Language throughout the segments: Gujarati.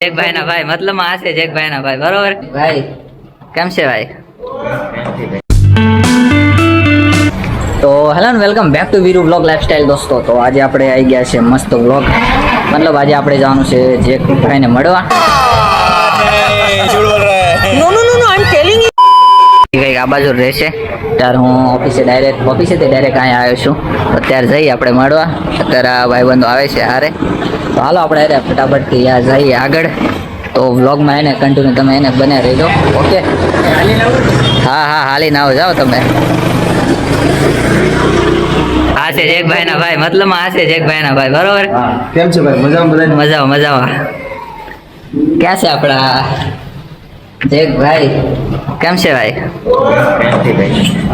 જેક ભાઈ ના ભાઈ મતલબ માં આ છે જેક ભાઈ ના ભાઈ બરોબર ભાઈ કેમ છે ભાઈ તો hello welcome back to Viru vlog lifestyle દોસ્તો તો આજે આપણે આવી ગયા છે મસ્ત વ્લોગ મતલબ આજે આપણે જવાનું છે જેક ભાઈને મળવા નો નો નો આઈ એમ ટેલિંગ કઈક આ બાજુ રહેશે ત્યારે હું ઓફિસેથી ડાયરેક્ટ અહીંયા આવ્યો છું અત્યારે જઈએ આપણે મળવા અત્યારે આ ભાઈબંધો આવે છે હારે તો હાલો આપણે અરે ફટાફટ ત્યાં જઈએ આગળ તો વ્લોગમાં એને કન્ટિન્યુ તમે એને બને રહેજો ઓકે હા હા હાલી ના જાઓ તમે આ છે જેક ભાઈ ના ભાઈ મતલબ આ છે જેક ભાઈ ના ભાઈ બરોબર કેમ છે ભાઈ મજામાં બધા મજામાં ક્યાં છે આપણા જેક ભાઈ કેમ છે ભાઈ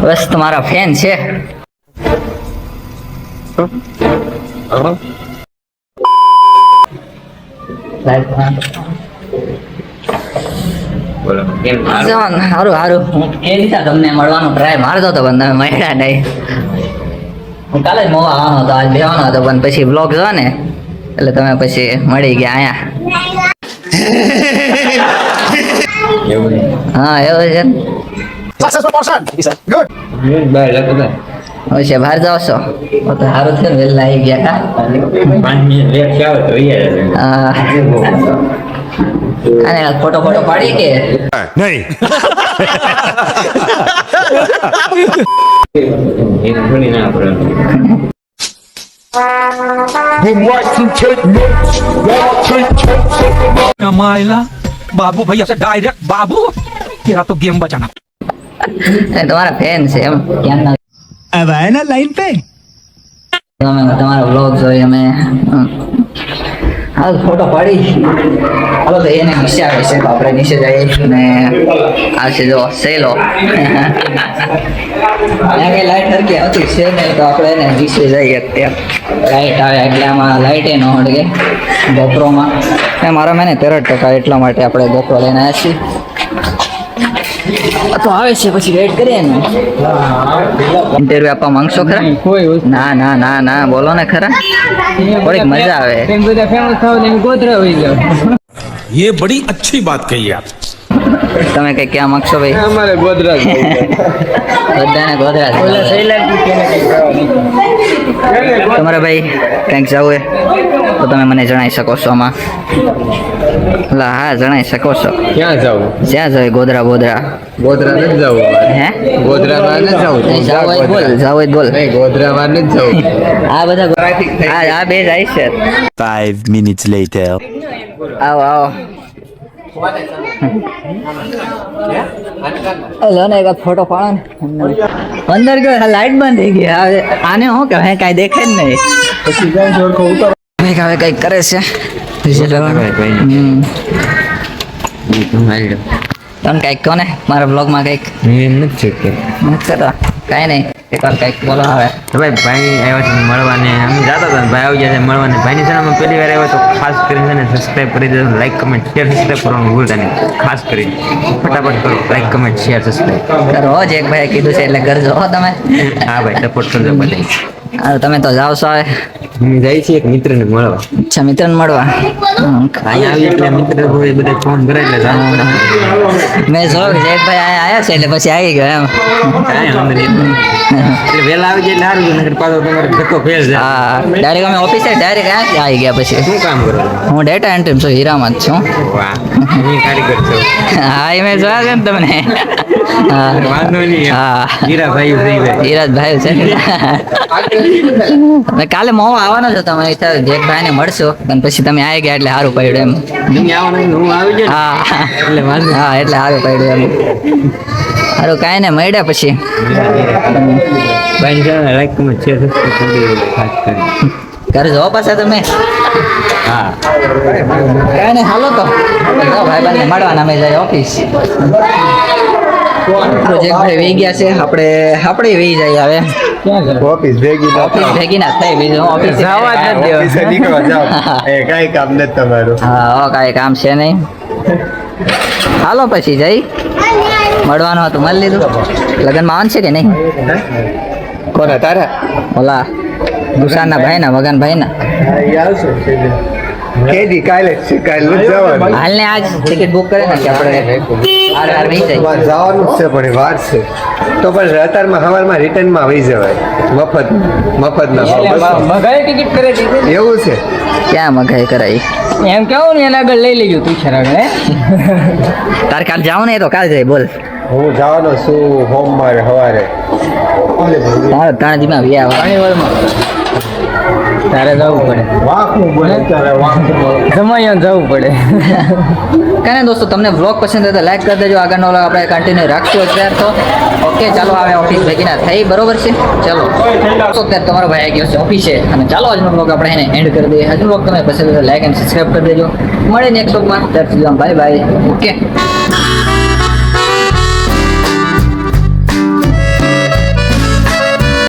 બસ તમારા ફેન છે સારું હું કે દીધા તમને મળવાનું ટ્રાય મારતો હતો પણ તમે મળ્યા નહીં હું કાલે જ મોવા આવવાનો હતો આજ બેવાનો હતો પણ પછી બ્લોગ જો ને એટલે તમે પછી મળી ગયા અહીંયા હા એવું છે હવે છે બહાર જાવ છો તો સારું છે ને વહેલા આવી ગયા અને ફોટો પાડી કે નહીં माइला बाबू भैया से डायरेक्ट बाबू तेरा तो गेम बचाना તમારા ફેન છે એમ ક્યાં ના अब आए ना लाइन पे અમે તમારા વ્લોગ જોઈ અમે હાલ ફોટો પાડી હાલો તો એને નીચે આવે છે તો આપણે નીચે જઈએ ને આ છે જો સેલો અહીંયા કઈ લાઈટ હરકી હતી છે નહીં તો આપણે એને નીચે જઈએ અત્યારે લાઈટ આવે એટલે આમાં લાઈટ ન હળગે ગોપ્રોમાં મારા મેં 13% એટલા માટે આપણે ગોપ્રો લઈને આવ્યા છીએ તો આવે છે પછી વેઇટ કરીએ ને ઇન્ટરવ્યુ આપવા માંગશો ખરા ના ના ના ના બોલો ને ખરા થોડીક મજા આવે ये बड़ी अच्छी बात कही आप તમે કઈ ક્યાં માંગશો ભાઈ અમારે ગોધરા બધાને ગોધરા તમારે ભાઈ કંઈક જવું હોય તો તમે મને જણાવી શકો છો આમાં હા જણાવી શકો છો ક્યાં જાવ જ્યાં જવું ગોધરા બોધરા નથી જવું હે ગોધરામાં નથી જવું જાવ હોય બોલ નહીં ગોધરામાં નથી જવું આ બધા આ બે જાય છે 5 minutes later આવો લો ને એક ફોટો પાડો ને અંદર ગયો લાઈટ બંધ થઈ ગઈ હવે આને શું કહેવાય કાંઈ દેખાય જ નહીં ભાઈ હવે કંઈક કરે છે તમે કંઈક કહો ને મારા બ્લોગમાં કંઈક નથી કરતા કાંઈ નહીં એકવાર કંઈક બોલો હવે ભાઈ આવ્યા છે મળવાને અમે જતા હતા ભાઈ આવી ગયા છે મળવાને ભાઈની ચેનલમાં પહેલી વાર આવ્યો તો ખાસ કરીને છે ને સબસ્ક્રાઈબ કરી દેજો લાઈક કમેન્ટ શેર સબસ્ક્રાઈબ કરવાનું ભૂલતા નહીં ખાસ કરીને ફટાફટ કરો લાઈક કમેન્ટ શેર સબસ્ક્રાઈબ કરો જ એક ભાઈ કીધું છે એટલે કરજો હો તમે હા ભાઈ સપોર્ટ કરજો બધા હા તમે તો જાઓ છો હવે અમે જાય છીએ એક મિત્રને મળવા અચ્છા મિત્રને મળવા અહીંયા આવી એટલે મિત્ર ભાઈ બધા ફોન કરે એટલે જવાનું મેં જોયું કે એક ભાઈ આવ્યા છે એટલે પછી આવી ગયો એમ કાંઈ વાંધો નહીં એટલે વહેલા આવી જાય એટલે સારું નકર પાછો તમારે ધક્કો ફેર જાય હા ડાયરેક્ટ અમે ઓફિસે ડાયરેક્ટ ક્યાંથી આવી ગયા પછી શું કામ કરો હું ડેટા એન્ટ્રી છું હીરામાં જ છું વાહ હું કારીગર છું હા એ મેં જોયા છે ને તમને હા વાંધો નહીં હા હીરા ભાઈ થઈ ભાઈ હીરાજભાઈ છે મેં કાલે મોવા આવવાનો છો તમે જેકભાઈ ને મળશો અને પછી તમે આવી ગયા એટલે સારું પડ્યું એમ તમે આવવાનું હું આવી જાય હા એટલે વાંધો હા એટલે સારું પડ્યું એમ સારું કાંઈ ને મળ્યા પછી ભાઈ છે લાઈક કમેન્ટ શેર સબસ્ક્રાઇબ ખાસ કરી કરજો પાછા તમે હા કાંઈ ને હાલો તો ભાઈ બંને મળવાના અમે જાય ઓફિસ પ્રોજેક્ટભાઈ વહી ગયા છે આપણે વહી જાય હવે ઓફિસ ભેગી ઓફિસ ભેગી ના થાય બીજું ઓફિસ જવા જ નથી ઓફિસે નીકળવા જાવ એ કાંઈ કામ નથી તમારું હા કાંઈ કામ છે નહીં હાલો પછી જઈ મળવાનું હતું મળી લીધું લગ્નમાં આવવાનું છે કે નહીં કોના તારા ઓલા દુસાનના ભાઈના વગન ભાઈના કેદી કાલે જ છે, કાલે નથી જવાનું. હાલ ને આજ ટિકિટ બુક કરે ને કે આપણે હાર હાર વહી જાય. વાર જવાનું જ છે પણ એ વાર છે તો પણ અત્યારમાં સવારમાં રિટર્નમાં વહી જવાય મફતના ભાવ 200. મગાઈ ટિકિટ કરે દીધી એવું છે ક્યાં મગાઈ કરાઈ? એમ કહું ને એના આગળ લઈ લેજો તું છે આગળ તાર કાલ જાવ ને તો કાલ જાય બોલ. હું જવાનો છું સોમવારે સવારે. તારે તાણજીમાં વ્યા તારે જવું પડે વાંકું બોલે ત્યારે વાંકું. જમાઈઓને જવું પડે કાંઈ દોસ્તો તમને વ્લોગ પસંદ હોય તો લાઈક કરી દેજો. આગળનો વ્લોગ આપણે કન્ટિન્યુ રાખશું અત્યારે તો. ઓકે ચાલો આવે ઓફિસ ભેગીના થઈ બરોબર છે. ચાલો તો અત્યારે તમારો ભાઈ આવી ગયો છે ઓફિસે અને ચાલો આજનો વ્લોગ આપણે એને એન્ડ કરી દઈએ. આજનો વ્લોગ તમે પસંદ હોય તો લાઈક એન્ડ સબસ્ક્રાઈબ કરી દેજો. મળે નેક્સ્ટ વ્લોગમાં. ત્યાં સુધી બાય બાય. ઓકે.